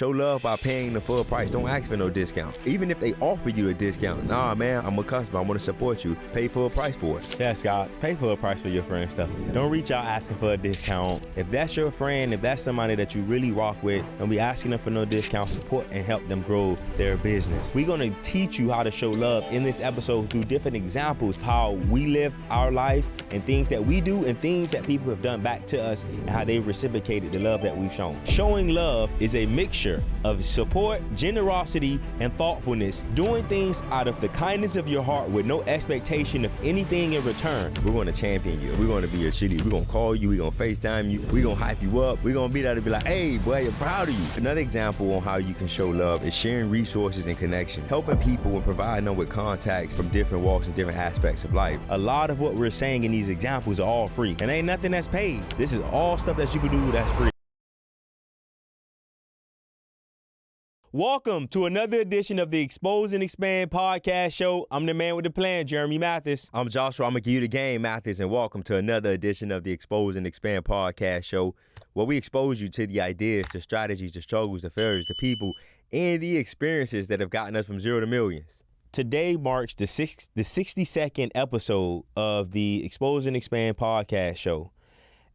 Show love by paying the full price. Don't ask for no discount. Even if they offer you a discount, nah, man, I'm a customer. I want to support you. Pay full price for it. Yes, God. Pay full price for your friend stuff. Don't reach out asking for a discount. If that's your friend, if that's somebody that you really rock with, don't be asking them for no discount. Support and help them grow their business. We're going to teach you how to show love in this episode through different examples, how we live our lives and things that we do and things that people have done back to us and how they reciprocated the love that we've shown. Showing love is a mixture of support, generosity, and thoughtfulness, doing things out of the kindness of your heart with no expectation of anything in return. We're going to champion you. We're going to be your cheerleader. We're going to call you. We're going to FaceTime you. We're going to hype you up. We're going to be there to be like, hey, boy, I'm proud of you. Another example on how you can show love is sharing resources and connection, helping people and providing them with contacts from different walks and different aspects of life. A lot of what we're saying in these examples are all free, and ain't nothing that's paid. This is all stuff that you can do that's free. Welcome to another edition of the Expose and Expand podcast show. I'm the man with the plan, Jeremy Mathis. I'm Joshua. I'm going to give you the game, Mathis, and welcome to another edition of the Expose and Expand podcast show, where we expose you to the ideas, the strategies, the struggles, the failures, the people, and the experiences that have gotten us from zero to millions. Today marks the 62nd episode of the Expose and Expand podcast show.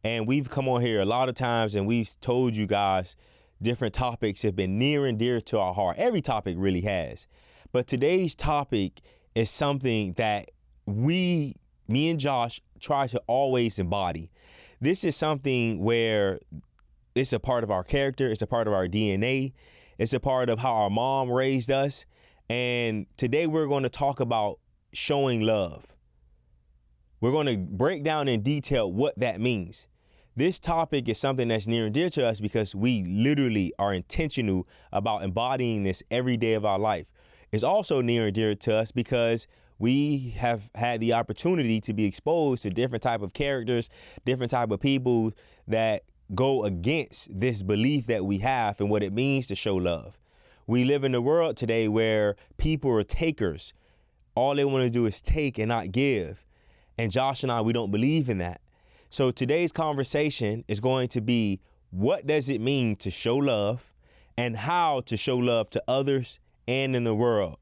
And we've come on here a lot of times and we've told you guys different topics have been near and dear to our heart. Every topic really has. But today's topic is something that me and Josh, try to always embody. This is something where it's a part of our character. It's a part of our DNA. It's a part of how our mom raised us. And today we're going to talk about showing love. We're going to break down in detail what that means. This topic is something that's near and dear to us because we literally are intentional about embodying this every day of our life. It's also near and dear to us because we have had the opportunity to be exposed to different type of characters, different type of people that go against this belief that we have and what it means to show love. We live in a world today where people are takers. All they want to do is take and not give. And Josh and I, we don't believe in that. So today's conversation is going to be, what does it mean to show love and how to show love to others and in the world?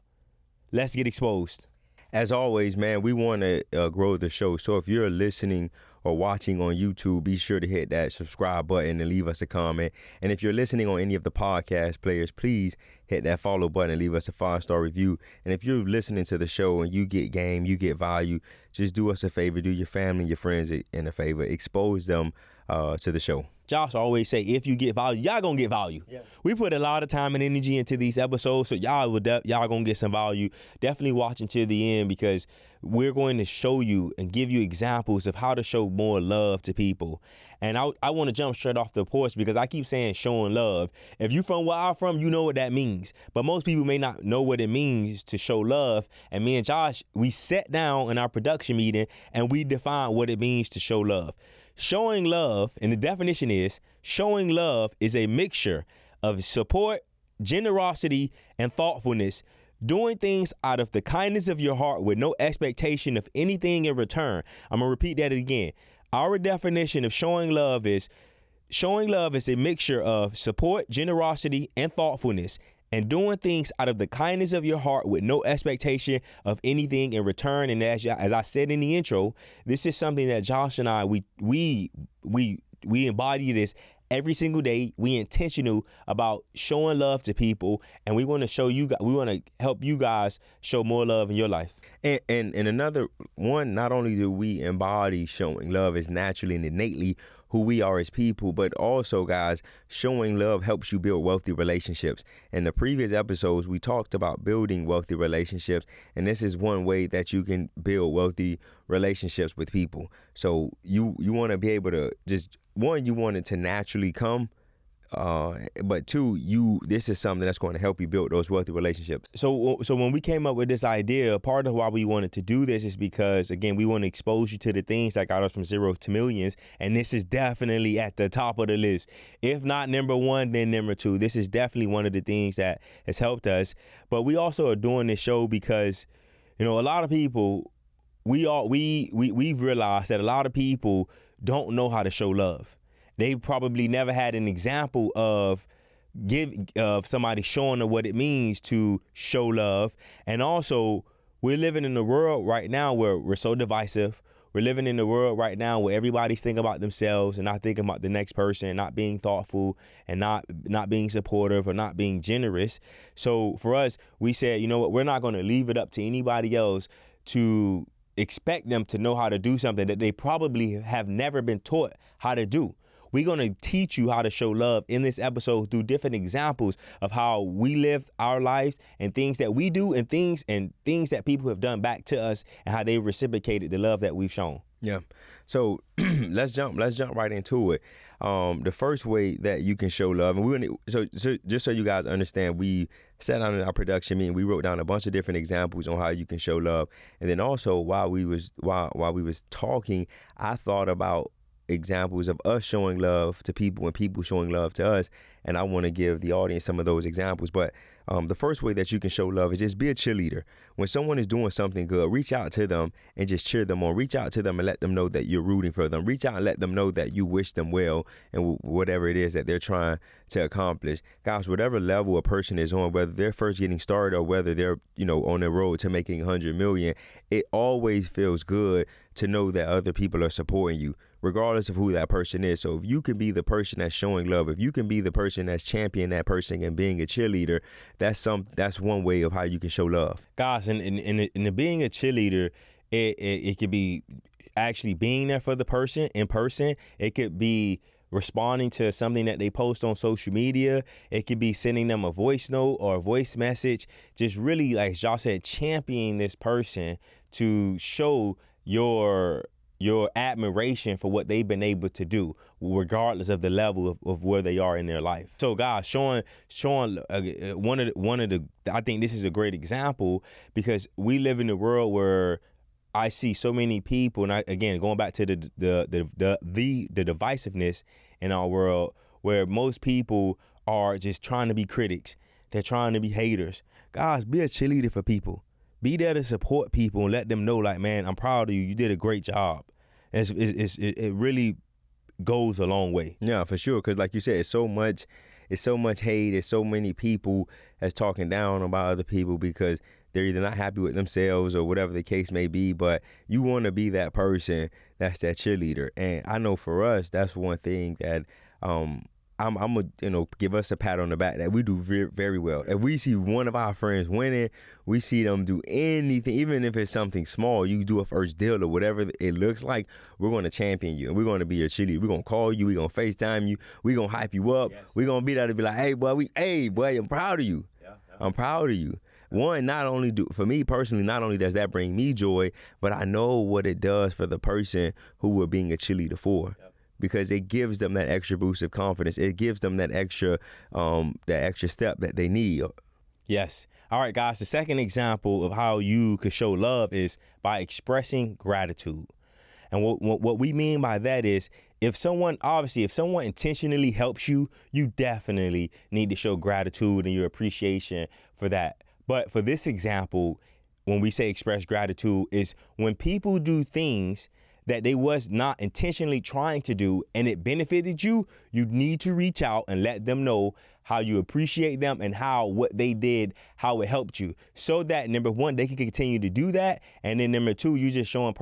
Let's get exposed. As always, man, we want to grow the show. So if you're listening or watching on YouTube, be sure to hit that subscribe button and leave us a comment. And if you're listening on any of the podcast players, please hit that follow button and leave us a 5-star review. And if you're listening to the show and you get game, you get value, just do us a favor, do your family, your friends in a favor, expose them to the show. Josh always say, if you get value, y'all gonna get value. Yeah. We put a lot of time and energy into these episodes, so y'all gonna get some value. Definitely watch until the end because we're going to show you and give you examples of how to show more love to people. And I want to jump straight off the porch because I keep saying showing love. If you from where I'm from, you know what that means. But most people may not know what it means to show love. And me and Josh, we sat down in our production meeting and we defined what it means to show love. Showing love, and the definition is, showing love is a mixture of support, generosity, and thoughtfulness, doing things out of the kindness of your heart with no expectation of anything in return. I'm going to repeat that again. Our definition of showing love is a mixture of support, generosity, and thoughtfulness, and doing things out of the kindness of your heart with no expectation of anything in return. And as I said in the intro, this is something that Josh and I, we embody this every single day. We intentional about showing love to people, and we want to show you. We want to help you guys show more love in your life. And another one, not only do we embody showing love as naturally and innately who we are as people, but also, guys, showing love helps you build wealthy relationships. In the previous episodes, we talked about building wealthy relationships, and this is one way that you can build wealthy relationships with people. So you want to be able to just, one, you want it to naturally come, but two, this is something that's going to help you build those wealthy relationships. So when we came up with this idea, part of why we wanted to do this is because, again, we want to expose you to the things that got us from zero to millions. And this is definitely at the top of the list. If not number one, then number two. This is definitely one of the things that has helped us. But we also are doing this show because, a lot of people, we've realized that a lot of people don't know how to show love. They probably never had an example of somebody showing them what it means to show love. And also, we're living in a world right now where we're so divisive. We're living in a world right now where everybody's thinking about themselves and not thinking about the next person, not being thoughtful and not being supportive or not being generous. So for us, we said, you know what, we're not going to leave it up to anybody else to expect them to know how to do something that they probably have never been taught how to do. We're going to teach you how to show love in this episode through different examples of how we live our lives and things that we do and things that people have done back to us and how they reciprocated the love that we've shown. Yeah. So let's jump right into it. The first way that you can show love, and so just so you guys understand, we sat down in our production meeting, we wrote down a bunch of different examples on how you can show love. And then also while we was talking, I thought about examples of us showing love to people and people showing love to us, and I want to give the audience some of those examples. But the first way that you can show love is just be a cheerleader. When someone is doing something good, reach out to them and just cheer them on. Reach out to them and let them know that you're rooting for them. Reach out and let them know that you wish them well and whatever it is that they're trying to accomplish. Guys, whatever level a person is on, whether they're first getting started or whether they're, on their road to making 100 million, it always feels good to know that other people are supporting you, regardless of who that person is. So if you can be the person that's showing love, if you can be the person that's championing that person and being a cheerleader, that's one way of how you can show love. Guys, and being a cheerleader, it could be actually being there for the person in person. It could be responding to something that they post on social media. It could be sending them a voice note or a voice message. Just really, like Josh said, championing this person to show your admiration for what they've been able to do, regardless of the level of where they are in their life. So guys, showing one of the I think this is a great example, because we live in a world where I see so many people, and again going back to the divisiveness in our world, where most people are just trying to be critics. They're trying to be haters. Guys, be a cheerleader for people. Be there to support people and let them know, like, man, I'm proud of you. You did a great job. It really goes a long way. Yeah, for sure. Because like you said, it's so much hate. It's so many people that's talking down about other people because they're either not happy with themselves or whatever the case may be. But you want to be that person that's that cheerleader. And I know for us, that's one thing that I'm gonna give us a pat on the back that we do very, very well. If we see one of our friends winning, we see them do anything, even if it's something small, you do a first deal or whatever it looks like, we're going to champion you and we're going to be your cheerleader. We're going to call you, we're going to FaceTime you, we're going to hype you up. Yes. We're going to be there to be like, hey boy, I'm proud of you. Yeah. I'm proud of you. One, for me personally, not only does that bring me joy, but I know what it does for the person who we're being a cheerleader for. Yep. Because it gives them that extra boost of confidence. It gives them that extra step that they need. Yes. All right, guys. The second example of how you could show love is by expressing gratitude. And what we mean by that is, if someone intentionally helps you, you definitely need to show gratitude and your appreciation for that. But for this example, when we say express gratitude, is when people do things that they was not intentionally trying to do and it benefited you, you need to reach out and let them know how you appreciate them and how what they did, how it helped you, so that number one, they can continue to do that, and then number two, you just showing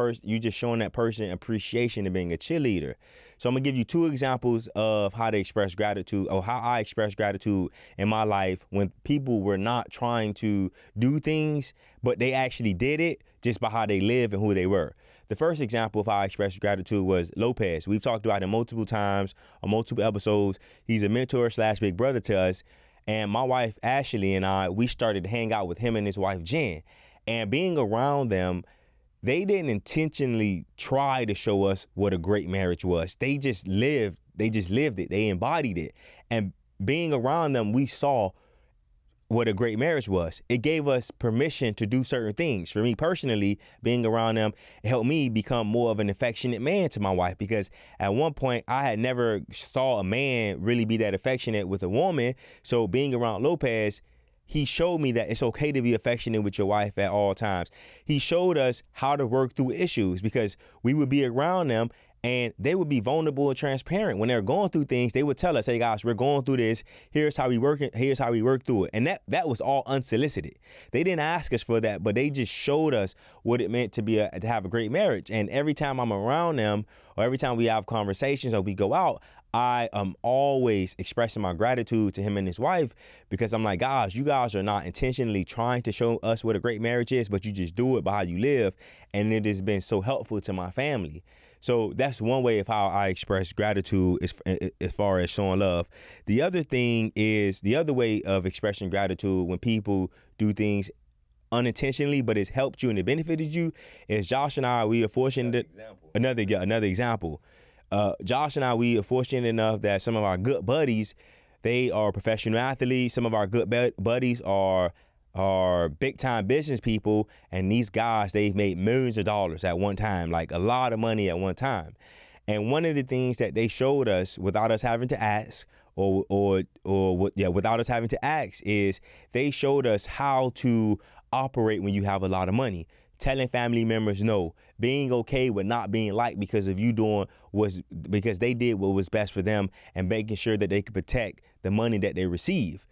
that person appreciation and being a cheerleader. So I'm gonna give you two examples of how to express gratitude, or how I express gratitude in my life when people were not trying to do things, but they actually did it just by how they live and who they were. The first example of how I expressed gratitude was Lopez. We've talked about him multiple times on multiple episodes. He's a mentor / big brother to us. And my wife, Ashley, and I, we started to hang out with him and his wife, Jen. And being around them, they didn't intentionally try to show us what a great marriage was. They just lived it. They embodied it. And being around them, we saw what a great marriage was. It gave us permission to do certain things. For me personally, being around them, it helped me become more of an affectionate man to my wife, because at one point I had never saw a man really be that affectionate with a woman. So being around Lopez, he showed me that it's okay to be affectionate with your wife at all times. He showed us how to work through issues, because we would be around them And they would be vulnerable and transparent when they're going through things. They would tell us, "Hey guys, we're going through this. Here's how we work it. Here's how we work through it." And that was all unsolicited. They didn't ask us for that, but they just showed us what it meant to have a great marriage. And every time I'm around them, or every time we have conversations or we go out, I am always expressing my gratitude to him and his wife, because I'm like, guys, you guys are not intentionally trying to show us what a great marriage is, but you just do it by how you live. And it has been so helpful to my family. So that's one way of how I express gratitude as far as showing love. The other way of expressing gratitude when people do things unintentionally, but it's helped you and it benefited you, is Josh and I, we are fortunate. Another example. Josh and I, we are fortunate enough that some of our good buddies, they are professional athletes. Some of our good buddies are big time business people, and these guys, they've made millions of dollars at one time, like a lot of money at one time. And one of the things that they showed us without us having to ask, without us having to ask, is they showed us how to operate when you have a lot of money. Telling family members no, being okay with not being liked because they did what was best for them, and making sure that they could protect the money that they receive.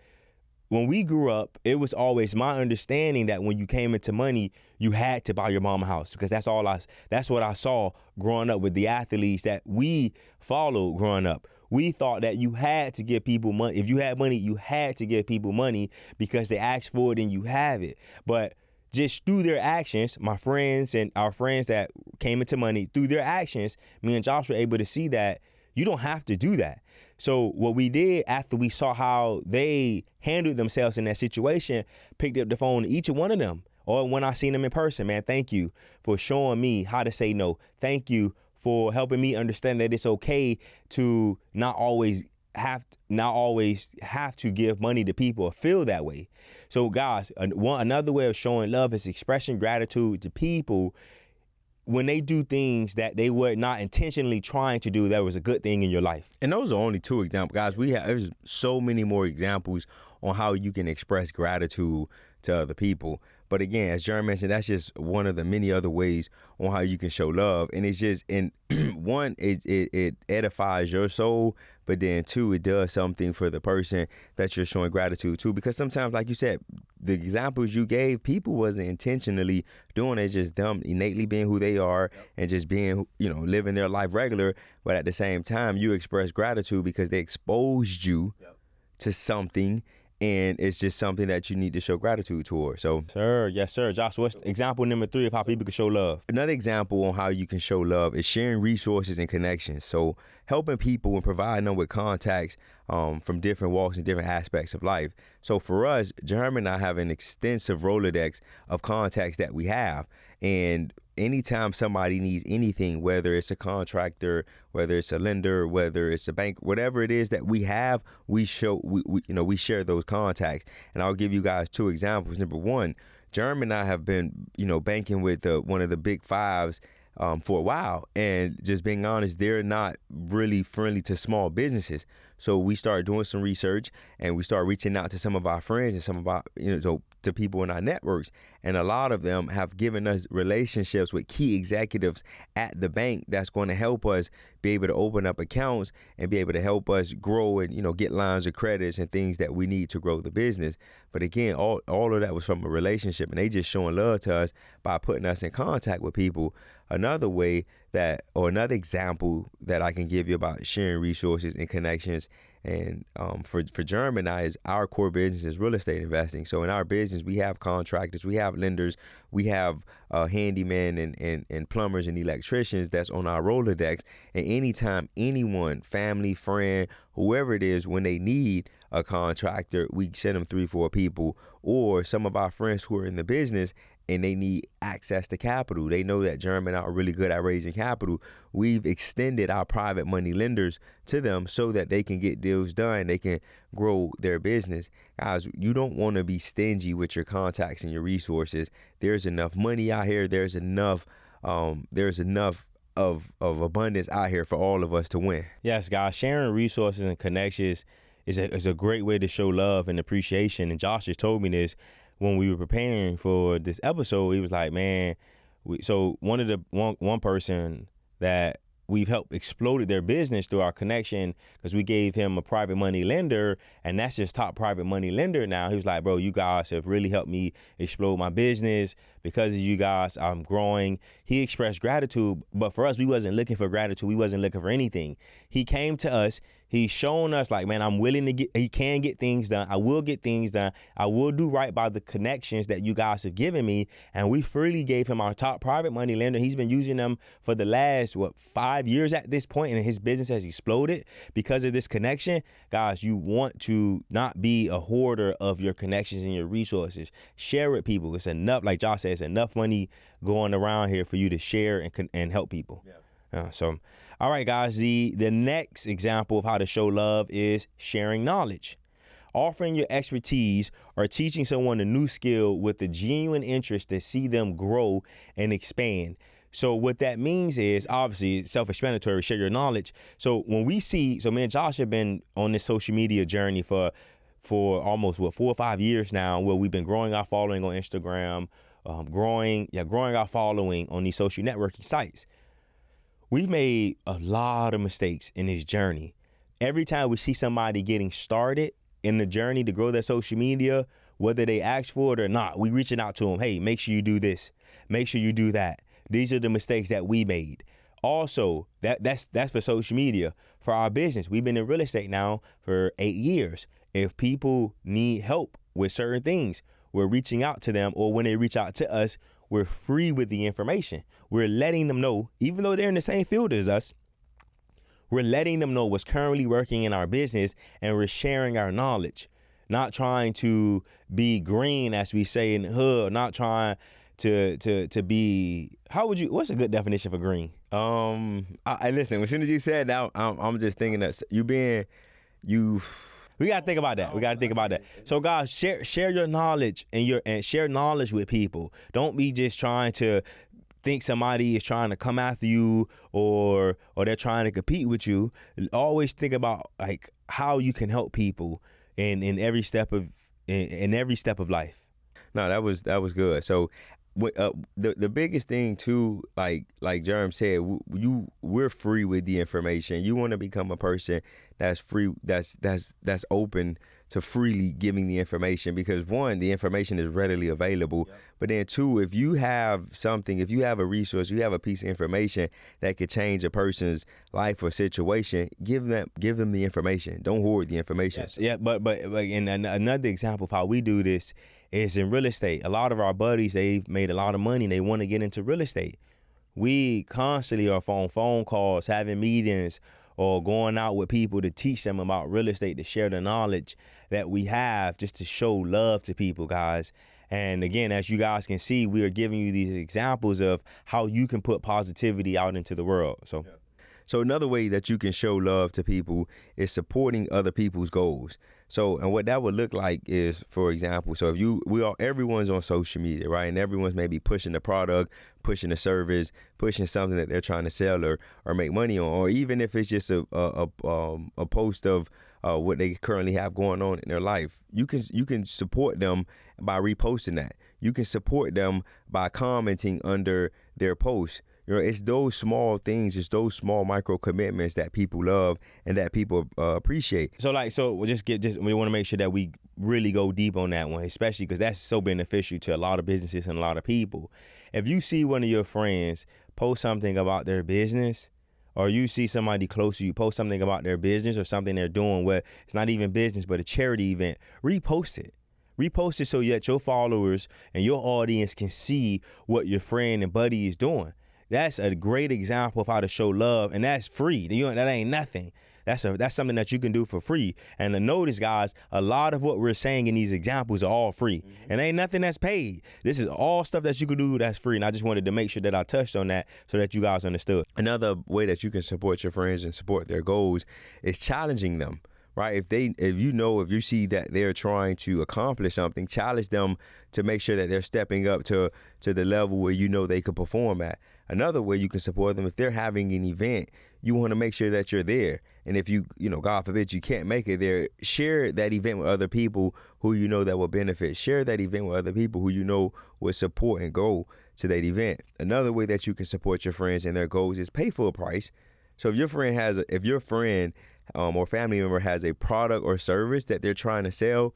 When we grew up, it was always my understanding that when you came into money, you had to buy your mom a house, because that's what I saw growing up with the athletes that we followed growing up. We thought that you had to give people money. If you had money, you had to give people money because they asked for it and you have it. But just through their actions, my friends and our friends that came into money, through their actions, me and Josh were able to see that you don't have to do that. So what we did after we saw how they handled themselves in that situation, picked up the phone to each one of them. Or when I seen them in person, man, thank you for showing me how to say no. Thank you for helping me understand that it's okay to not always have to give money to people or feel that way. So guys, another way of showing love is expressing gratitude to people when they do things that they were not intentionally trying to do, that was a good thing in your life. And those are only two examples, guys. There's so many more examples on how you can express gratitude to other people. But again, as Jeremy mentioned, that's just one of the many other ways on how you can show love. And it's just, one, it edifies your soul, but then two, it does something for the person that you're showing gratitude to. Because sometimes, like you said, the examples you gave, people wasn't intentionally doing it, just them innately being who they are and just being, living their life regular. But at the same time, you express gratitude because they exposed you to something. And it's just something that you need to show gratitude towards. So, yes, sir. Josh, what's example number 3 of how people can show love? Another example on how you can show love is sharing resources and connections. So helping people and providing them with contacts from different walks and different aspects of life. So for us, Jeremy and I have an extensive Rolodex of contacts that we have. And anytime somebody needs anything, whether it's a contractor, whether it's a lender, whether it's a bank, whatever it is that we have, we share those contacts. And I'll give you guys 2 examples. Number 1, Jeremy and I have been, banking with one of the big 5s for a while. And just being honest, they're not really friendly to small businesses. So we started doing some research and we started reaching out to some of our friends and some of our, to people in our networks. And a lot of them have given us relationships with key executives at the bank that's going to help us be able to open up accounts and be able to help us grow and, get lines of credits and things that we need to grow the business. But again, all of that was from a relationship, and they just showing love to us by putting us in contact with people. Another example that I can give you about sharing resources and connections, and for Jeremy and I, is our core business is real estate investing. So in our business, we have contractors, we have lenders, we have handymen and plumbers and electricians that's on our Rolodex. And anytime anyone, family, friend, whoever it is, when they need a contractor, we send them 3-4 people, or some of our friends who are in the business and they need access to capital. They know that Jeremy and I are really good at raising capital. We've extended our private money lenders to them so that they can get deals done. They can grow their business. Guys, you don't want to be stingy with your contacts and your resources. There's enough money out here. There's enough of abundance out here for all of us to win. Yes, guys, sharing resources and connections is a great way to show love and appreciation. And Josh just told me this when we were preparing for this episode. He was like, man, so one person that we've helped exploded their business through our connection because we gave him a private money lender, and that's his top private money lender now. He was like, bro, you guys have really helped me explode my business. Because of you guys, I'm growing. He expressed gratitude, but for us, we wasn't looking for gratitude. We wasn't looking for anything. He came to us. He's shown us like, man, I'm willing to he can get things done. I will get things done. I will do right by the connections that you guys have given me. And we freely gave him our top private money lender. He's been using them for the last, 5 years at this point, and his business has exploded because of this connection. Guys, you want to not be a hoarder of your connections and your resources. Share with people. It's enough, like Josh said, it's enough money going around here for you to share and help people. Yeah. So, all right, guys, the next example of how to show love is sharing knowledge. Offering your expertise or teaching someone a new skill with a genuine interest to see them grow and expand. So what that means is, obviously, self-explanatory, share your knowledge. So when we see, so me and Josh have been on this social media journey for almost 4 or 5 years now, where we've been growing our following on Instagram, growing our following on these social networking sites. We've made a lot of mistakes in this journey. Every time we see somebody getting started in the journey to grow their social media, whether they ask for it or not, we reaching out to them. Hey, make sure you do this. Make sure you do that. These are the mistakes that we made. Also, that's for social media. For our business, we've been in real estate now for 8 years. If people need help with certain things, we're reaching out to them, or when they reach out to us, we're free with the information. We're letting them know, even though they're in the same field as us, we're letting them know what's currently working in our business, and we're sharing our knowledge. Not trying to be green, as we say in the hood, not trying to be, what's a good definition for green? I listen, as soon as you said that, I'm just thinking that we gotta think about that. So guys, share your knowledge and share knowledge with people. Don't be just trying to think somebody is trying to come after you or they're trying to compete with you. Always think about like how you can help people in every step of life. No, that was good. So the biggest thing too, like Jerem said, we're free with the information. You want to become a person that's free, that's open to freely giving the information, because one, the information is readily available. Yep. But then two, if you have a resource, you have a piece of information that could change a person's life or situation, give them the information. Don't hoard the information. Yes. Yeah, but and another example of how we do this is in real estate. A lot of our buddies, they've made a lot of money and they want to get into real estate. We constantly are on phone calls, having meetings, or going out with people to teach them about real estate, to share the knowledge that we have, just to show love to people, guys. And again, as you guys can see, we are giving you these examples of how you can put positivity out into the world. So another way that you can show love to people is supporting other people's goals. So, and what that would look like is, for example, so if everyone's on social media, right? And everyone's maybe pushing the product, pushing the service, pushing something that they're trying to sell or make money on, or even if it's just a post of what they currently have going on in their life. You can support them by reposting that. You can support them by commenting under their posts. You know, it's those small things, it's those small micro commitments that people love and that people appreciate. So we want to make sure that we really go deep on that one, especially because that's so beneficial to a lot of businesses and a lot of people. If you see one of your friends post something about their business, or you see somebody close to you post something about their business or something they're doing where it's not even business but a charity event, repost it. Repost it so that your followers and your audience can see what your friend and buddy is doing. That's a great example of how to show love, and that's free. That ain't nothing. That's something that you can do for free. And to notice, guys, a lot of what we're saying in these examples are all free. Mm-hmm. And ain't nothing that's paid. This is all stuff that you can do that's free. And I just wanted to make sure that I touched on that so that you guys understood. Another way that you can support your friends and support their goals is challenging them. Right? If you see that they're trying to accomplish something, challenge them to make sure that they're stepping up to the level where you know they could perform at. Another way you can support them, if they're having an event, you want to make sure that you're there. And if you God forbid, you can't make it there, share that event with other people who you know that will benefit. Share that event with other people who you know will support and go to that event. Another way that you can support your friends and their goals is pay full price. So if your friend or family member has a product or service that they're trying to sell,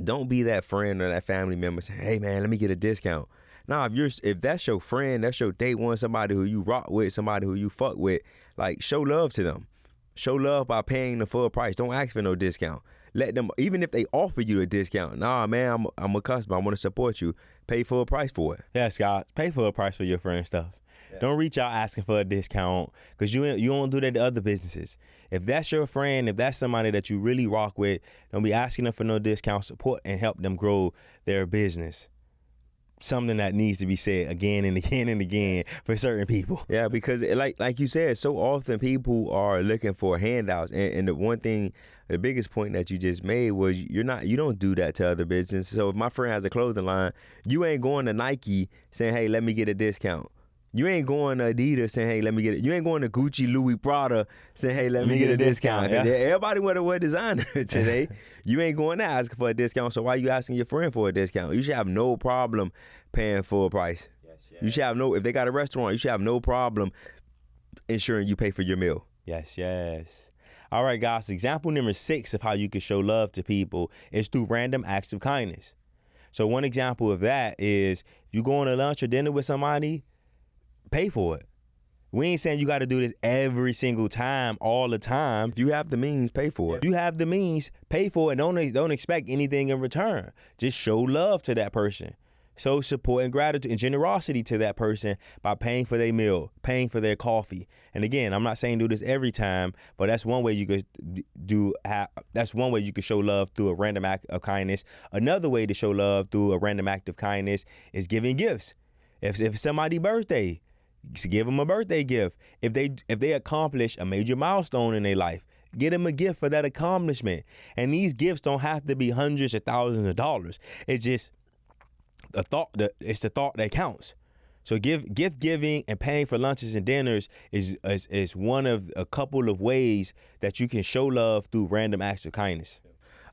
don't be that friend or that family member saying, "Hey man, let me get a discount." Nah, if that's your friend, that's your day one, somebody who you rock with, somebody who you fuck with, like show love to them. Show love by paying the full price. Don't ask for no discount. Let them, even if they offer you a discount, nah man, I'm a customer, I want to support you. Pay full price for it. Yeah, Scott, pay full price for your friend stuff. Yeah. Don't reach out asking for a discount, because you don't do that to other businesses. If that's your friend, if that's somebody that you really rock with, don't be asking them for no discount. Support and help them grow their business. Something that needs to be said again and again and again for certain people. Yeah, because like you said, so often people are looking for handouts, and the one thing, the biggest point that you just made was you don't do that to other businesses. So if my friend has a clothing line, you ain't going to Nike saying, "Hey, let me get a discount." You ain't going to Adidas saying, "Hey, let me get it." You ain't going to Gucci, Louis, Prada saying, "Hey, let me get a discount." Yeah. Everybody want to wear designer today. You ain't going to ask for a discount, so why you asking your friend for a discount? You should have no problem paying full price. Yes. You should have if they got a restaurant, you should have no problem ensuring you pay for your meal. Yes. All right, guys, example number 6 of how you can show love to people is through random acts of kindness. So one example of that is if you go on a lunch or dinner with somebody, pay for it. We ain't saying you got to do this every single time, all the time. If you have the means, pay for it. If you have the means, pay for it. Don't expect anything in return. Just show love to that person. Show support and gratitude and generosity to that person by paying for their meal, paying for their coffee. And again, I'm not saying do this every time, but that's one way you could that's one way you could show love through a random act of kindness. Another way to show love through a random act of kindness is giving gifts. If somebody's birthday, give them a birthday gift. If they accomplish a major milestone in their life, get them a gift for that accomplishment. And these gifts don't have to be hundreds of thousands of dollars. It's just it's the thought that counts. So gift giving and paying for lunches and dinners is one of a couple of ways that you can show love through random acts of kindness.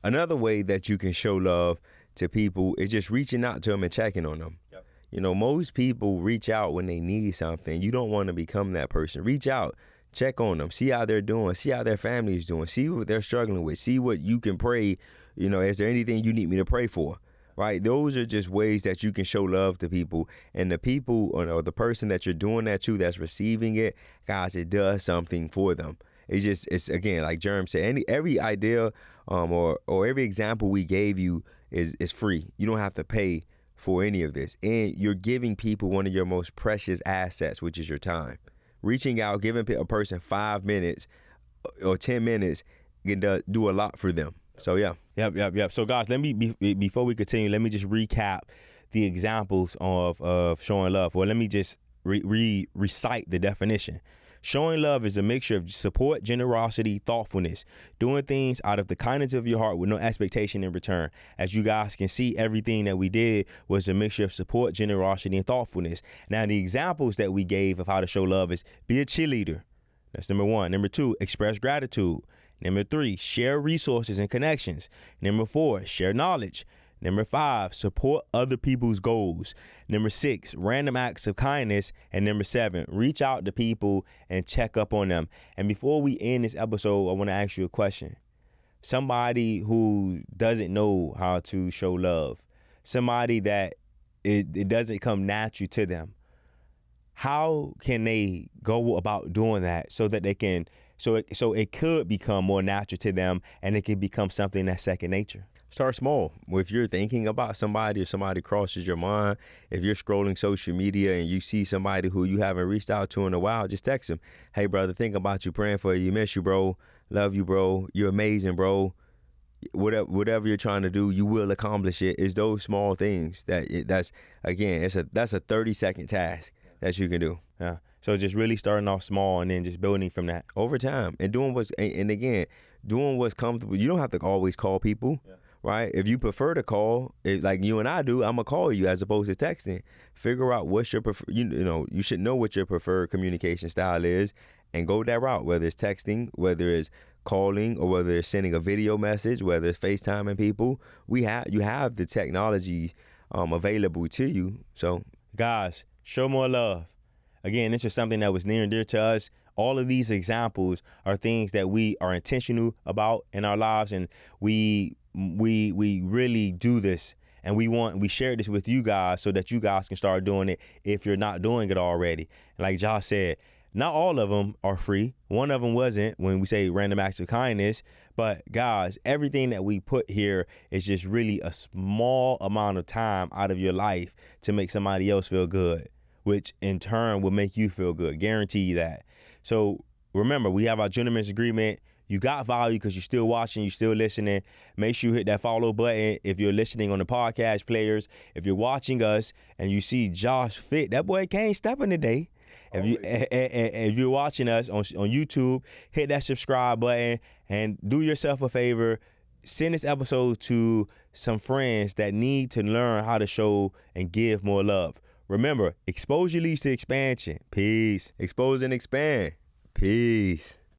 Another way that you can show love to people is just reaching out to them and checking on them. Yep. You know, most people reach out when they need something. You don't want to become that person. Reach out, check on them, see how they're doing, see how their family is doing, see what they're struggling with, see what you can pray. You know, is there anything you need me to pray for? Right? Those are just ways that you can show love to people. And the people or the person that you're doing that to, that's receiving it, guys, it does something for them. It's again, like Jerm said, every idea or every example we gave you is free. You don't have to pay for any of this. And you're giving people one of your most precious assets, which is your time. Reaching out, giving a person 5 minutes or 10 minutes can do a lot for them. So yeah. Yep. So guys, let me before we continue, let me just recap the examples of showing love. Well, let me just recite the definition. Showing love is a mixture of support, generosity, thoughtfulness, doing things out of the kindness of your heart with no expectation in return. As you guys can see, everything that we did was a mixture of support, generosity, and thoughtfulness. Now, the examples that we gave of how to show love is be a cheerleader. That's number 1. Number 2, express gratitude. Number 3, share resources and connections. Number 4, share knowledge. Number 5, support other people's goals. Number 6, random acts of kindness. And number 7, reach out to people and check up on them. And before we end this episode, I want to ask you a question. Somebody who doesn't know how to show love, somebody that it doesn't come natural to them, how can they go about doing that so that they can, so it could become more natural to them and it can become something that's second nature? Start small. If you're thinking about somebody or somebody crosses your mind, if you're scrolling social media and you see somebody who you haven't reached out to in a while, just text them. Hey, brother, think about you, praying for you, miss you, bro. Love you, bro. You're amazing, bro. Whatever you're trying to do, you will accomplish it. It's those small things that's a 30-second task that you can do. Yeah. So just really starting off small and then just building from that over time and doing what's comfortable. You don't have to always call people. Yeah. Right? If you prefer to call, like you and I do, I'm going to call you as opposed to texting. Figure out what's your you should know what your preferred communication style is and go that route, whether it's texting, whether it's calling, or whether it's sending a video message, whether it's FaceTiming people. You have the technology available to you. So guys, show more love. Again, this is something that was near and dear to us. All of these examples are things that we are intentional about in our lives, and we really do this, and we share this with you guys so that you guys can start doing it if you're not doing it already. And like Josh said, not all of them are free. One of them wasn't when we say random acts of kindness. But guys, everything that we put here is just really a small amount of time out of your life to make somebody else feel good, which in turn will make you feel good. Guarantee you that. So remember, we have our gentleman's agreement. You got value because you're still watching, you're still listening. Make sure you hit that follow button if you're listening on the podcast players. If you're watching us and you see Josh Fit, that boy can't step in today. If you're watching us on YouTube, hit that subscribe button and do yourself a favor. Send this episode to some friends that need to learn how to show and give more love. Remember, exposure leads to expansion. Peace. Expose and expand. Peace.